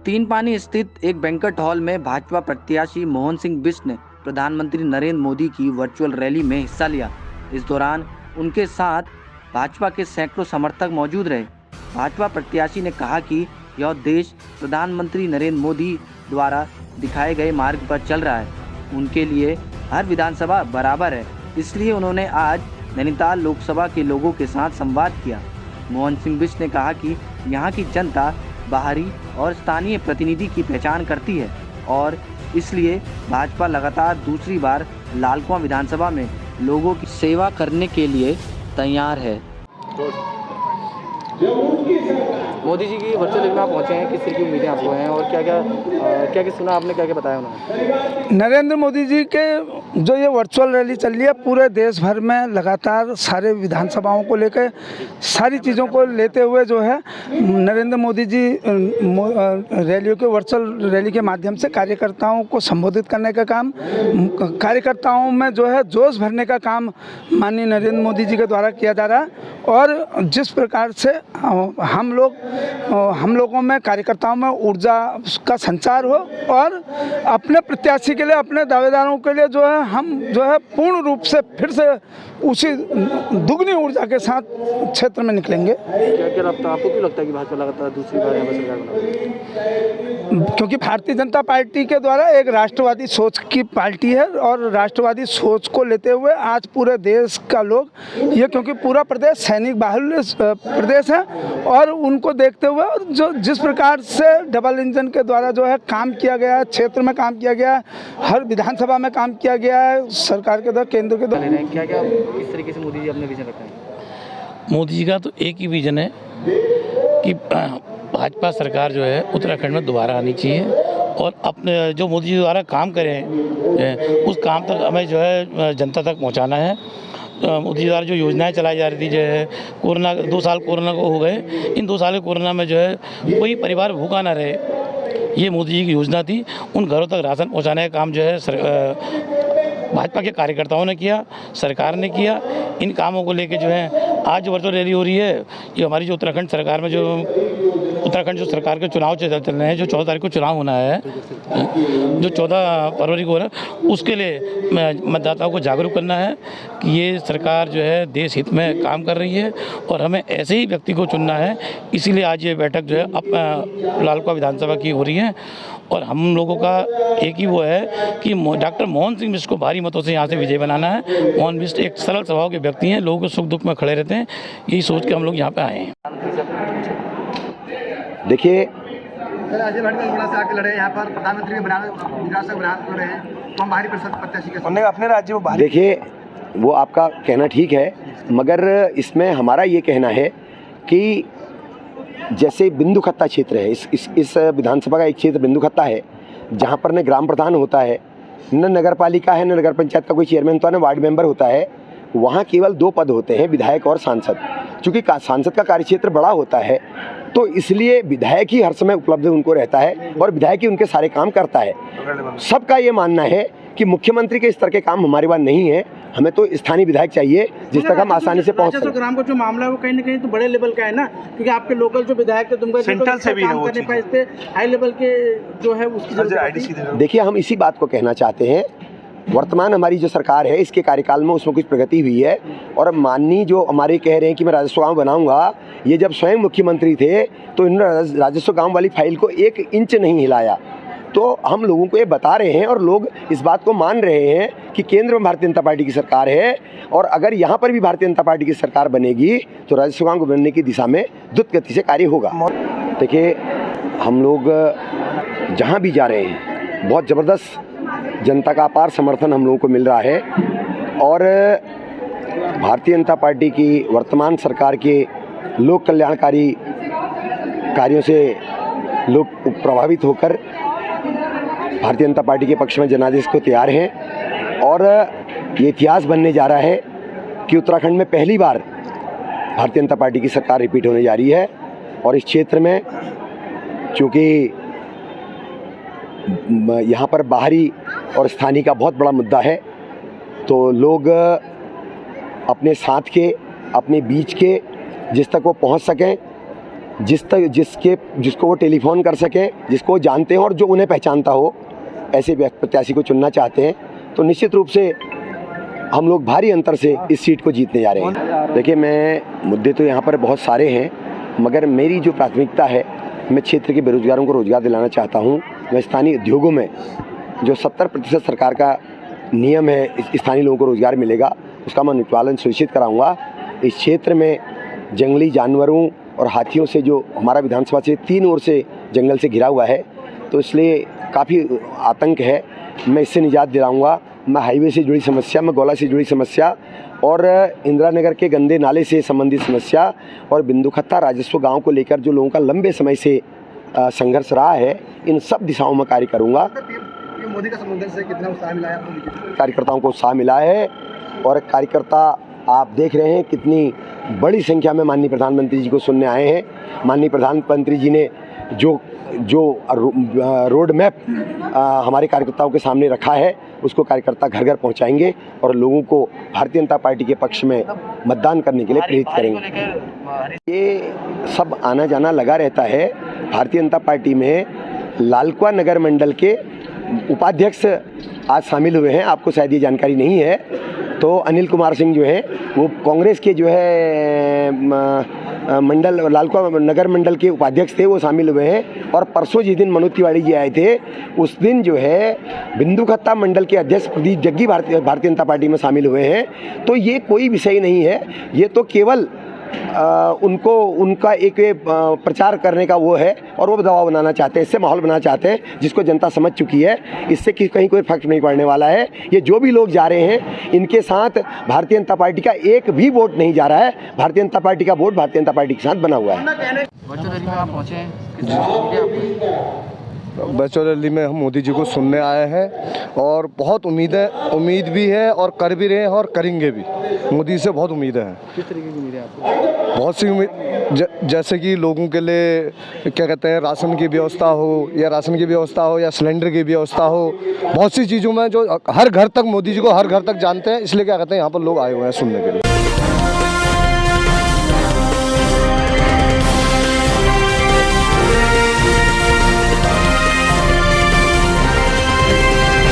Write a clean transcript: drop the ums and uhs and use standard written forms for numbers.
तीन पानी स्थित एक बैंक्वेट हॉल में भाजपा प्रत्याशी मोहन सिंह बिष्ट ने प्रधानमंत्री नरेंद्र मोदी की वर्चुअल रैली में हिस्सा लिया। इस दौरान उनके साथ भाजपा के सैकड़ों समर्थक मौजूद रहे। भाजपा प्रत्याशी ने कहा कि यह देश प्रधानमंत्री नरेंद्र मोदी द्वारा दिखाए गए मार्ग पर चल रहा है। उनके लिए हर विधानसभा बराबर है, इसलिए उन्होंने आज नैनीताल लोकसभा के लोगों के साथ संवाद किया। मोहन सिंह बिष्ट ने कहा कि यहाँ की जनता बाहरी और स्थानीय प्रतिनिधि की पहचान करती है और इसलिए भाजपा लगातार दूसरी बार लालकुआं विधानसभा में लोगों की सेवा करने के लिए तैयार है। मोदी जी की वर्चुअल रैली में आप पहुंचे हैं, किस तरह की उम्मीदें आपको हैं और क्या सुना आपने, क्या बताया उन्होंने? नरेंद्र मोदी जी के जो ये वर्चुअल रैली चल रही है पूरे देश भर में लगातार सारे विधानसभाओं को लेकर सारी चीज़ों को लेते हुए जो है नरेंद्र मोदी जी रैलियों के वर्चुअल रैली के माध्यम से कार्यकर्ताओं को संबोधित करने का काम, कार्यकर्ताओं में जो है जोश भरने का काम माननीय नरेंद्र मोदी जी के द्वारा किया जा रहा है। और जिस प्रकार से हम लोगों में कार्यकर्ताओं में ऊर्जा का संचार हो और अपने प्रत्याशी के लिए, अपने दावेदारों के लिए जो है हम जो है पूर्ण रूप से फिर से उसी दुगनी ऊर्जा के साथ क्षेत्र में निकलेंगे। क्या लगता है आपको, क्यों लगता है कि भाजपा लगातार दूसरी बार यहाँ पर सरकार बना? क्योंकि भारतीय जनता पार्टी के द्वारा एक राष्ट्रवादी सोच की पार्टी है और राष्ट्रवादी सोच को लेते हुए आज पूरे देश का लोग ये, क्योंकि पूरा प्रदेश सैनिक बाहुल्य प्रदेश है और उनको देखते हुए जो जिस प्रकार से डबल इंजन के द्वारा जो है काम किया गया है, क्षेत्र में काम किया गया है, हर विधानसभा में काम किया गया है सरकार के द्वारा, केंद्र के द्वारा। क्या किस तरीके से मोदी जी अपने विजन रखते हैं? मोदी जी का तो एक ही विजन है कि भाजपा सरकार जो है उत्तराखंड में दोबारा आनी चाहिए और अपने जो मोदी जी द्वारा काम करें उस काम तक हमें जो है जनता तक पहुंचाना है। मोदी जी द्वारा जो योजनाएं चलाई जा रही थी, जो है कोरोना 2 साल कोरोना को हो गए, इन 2 साल के कोरोना में जो है कोई परिवार भूखा ना रहे, ये मोदी जी की योजना थी। उन घरों तक राशन पहुंचाने का काम जो है भाजपा के कार्यकर्ताओं ने किया, सरकार ने किया। इन कामों को लेके जो है आज जो वर्चुअल रैली हो रही है, ये हमारी जो उत्तराखंड सरकार में जो उत्तराखंड जो सरकार के चुनाव चल रहे हैं, जो 14 तारीख को चुनाव होना है, जो 14 फरवरी को हो रहा है, उसके लिए मतदाताओं को जागरूक करना है कि ये सरकार जो है देश हित में काम कर रही है और हमें ऐसे ही व्यक्ति को चुनना है। इसीलिए आज ये बैठक जो है लालकुआं विधानसभा की हो रही है और हम लोगों का एक ही वो है कि डॉक्टर मोहन सिंह बिष्ट को भारी मतों से यहाँ से विजय बनाना है। मोहन बिष्ट एक सरल स्वभाव के व्यक्ति हैं, लोगों के सुख दुख में खड़े रहते हैं, यही सोच के हम लोग यहाँ पे आए हैं। देखिए, अजय भट्ट से आके लड़े यहाँ पर प्रधानमंत्री बना रहे हैं, तो हम बाहरी प्रत्याशी के अपने राज्य में बाहरी। देखिए, वो आपका कहना ठीक है, मगर इसमें हमारा ये कहना है कि जैसे बिंदु खत्ता क्षेत्र है, इस विधानसभा का एक क्षेत्र बिंदु खत्ता है जहाँ पर न ग्राम प्रधान होता है, न नगर पालिका है, न नगर पंचायत का कोई चेयरमैन होता है, न वार्ड मेंबर होता है। वहाँ केवल 2 पद होते हैं, विधायक और सांसद। चूँकि सांसद का कार्यक्षेत्र बड़ा होता है तो इसलिए विधायक ही हर समय उपलब्ध उनको रहता है और विधायक ही उनके सारे काम करता है। सबका ये मानना है कि मुख्यमंत्री के इस तरह के काम हमारे पास नहीं है, हमें तो स्थानीय विधायक चाहिए जिस तक हम आसानी से पहुंच सकें। ग्राम का जो मामला है वो कहीं ना कहीं तो बड़े लेवल का है ना, क्योंकि आपके लोकल जो विधायक थे तुमको सेंट्रल से भी काम करने पाए, इस पे हाई लेवल के जो है उसकी। देखिए, हम इसी बात को कहना चाहते हैं, वर्तमान हमारी जो सरकार है इसके कार्यकाल में उसमें कुछ प्रगति हुई है और माननीय जो हमारे कह रहे हैं कि मैं राजस्व गाँव बनाऊंगा, ये जब स्वयं मुख्यमंत्री थे तो इन्होंने राजस्व गाँव वाली फाइल को 1 इंच नहीं हिलाया। तो हम लोगों को ये बता रहे हैं और लोग इस बात को मान रहे हैं कि केंद्र में भारतीय जनता पार्टी की सरकार है और अगर यहाँ पर भी भारतीय जनता पार्टी की सरकार बनेगी तो राजस्व गाँव को बनने की दिशा में द्रुत गति से कार्य होगा। देखिए, हम लोग जहाँ भी जा रहे हैं बहुत ज़बरदस्त जनता का अपार समर्थन हम लोगों को मिल रहा है और भारतीय जनता पार्टी की वर्तमान सरकार के लोक कल्याणकारी कार्यों से लोग प्रभावित होकर भारतीय जनता पार्टी के पक्ष में जनादेश को तैयार हैं और ये इतिहास बनने जा रहा है कि उत्तराखंड में पहली बार भारतीय जनता पार्टी की सरकार रिपीट होने जा रही है। और इस क्षेत्र में चूँकि यहाँ पर बाहरी और स्थानीय का बहुत बड़ा मुद्दा है तो लोग अपने साथ के, अपने बीच के जिस तक वो पहुँच सकें जिसको वो टेलीफोन कर सके, जिसको वो जानते हैं और जो उन्हें पहचानता हो, ऐसे प्रत्याशी को चुनना चाहते हैं, तो निश्चित रूप से हम लोग भारी अंतर से इस सीट को जीतने जा रहे हैं। देखिए, मुद्दे तो यहाँ पर बहुत सारे हैं, मगर मेरी जो प्राथमिकता है, मैं क्षेत्र के बेरोजगारों को रोजगार दिलाना चाहता हूँ। मैं स्थानीय उद्योगों में जो 70% सरकार का नियम है, स्थानीय लोगों को रोजगार मिलेगा, उसका मैं अनुपालन सुनिश्चित कराऊंगा। इस क्षेत्र में जंगली जानवरों और हाथियों से जो हमारा विधानसभा से 3 ओर से जंगल से घिरा हुआ है, तो इसलिए काफ़ी आतंक है। मैं इससे निजात दिलाऊंगा। मैं हाईवे से जुड़ी समस्या, मैं गौला से जुड़ी समस्या और इंदिरा नगर के गंदे नाले से संबंधित समस्या और बिंदुखत्ता राजस्व गांव को लेकर जो लोगों का लंबे समय से संघर्ष रहा है, इन सब दिशाओं में कार्य करूंगा। मोदी का संबोधन से कितना उत्साह मिला है आपको? कार्यकर्ताओं को उत्साह मिला है और कार्यकर्ता आप देख रहे हैं कितनी बड़ी संख्या में माननीय प्रधानमंत्री जी को सुनने आए हैं। माननीय प्रधानमंत्री जी ने जो रोड मैप हमारे कार्यकर्ताओं के सामने रखा है, उसको कार्यकर्ता घर घर पहुंचाएंगे और लोगों को भारतीय जनता पार्टी के पक्ष में मतदान करने के लिए प्रेरित करेंगे। ये सब आना जाना लगा रहता है। भारतीय जनता पार्टी में लालकुआं नगर मंडल के उपाध्यक्ष आज शामिल हुए हैं, आपको शायद ये जानकारी नहीं है। तो अनिल कुमार सिंह जो है वो कांग्रेस के जो है मंडल लालकुआं नगर मंडल के उपाध्यक्ष थे, वो शामिल हुए हैं। और परसों जिस दिन मनोज तिवारी जी आए थे, उस दिन जो है बिंदुखत्ता मंडल के अध्यक्ष प्रदीप जग्गी भारतीय जनता पार्टी में शामिल हुए हैं। तो ये कोई विषय नहीं है, ये तो केवल उनका एक प्रचार करने का वो है और वो दबाव बनाना चाहते हैं, इससे माहौल बनाना चाहते हैं, जिसको जनता समझ चुकी है। इससे कहीं कोई फर्क नहीं पड़ने वाला है। ये जो भी लोग जा रहे हैं, इनके साथ भारतीय जनता पार्टी का एक भी वोट नहीं जा रहा है। भारतीय जनता पार्टी का वोट भारतीय जनता पार्टी के साथ बना हुआ है। वर्चुअल रैली में हम मोदी जी को सुनने आए हैं और बहुत उम्मीद भी है और कर भी रहे हैं और करेंगे भी। मोदी से बहुत उम्मीदें हैं। किस तरीके की उम्मीद है आपको? बहुत सी उम्मीद, जैसे कि लोगों के लिए क्या कहते हैं, राशन की व्यवस्था हो या सिलेंडर की व्यवस्था हो, बहुत सी चीज़ों में जो हर घर तक मोदी जी को हर घर तक जानते हैं, इसलिए क्या कहते हैं यहाँ पर लोग आए हुए हैं सुनने के लिए।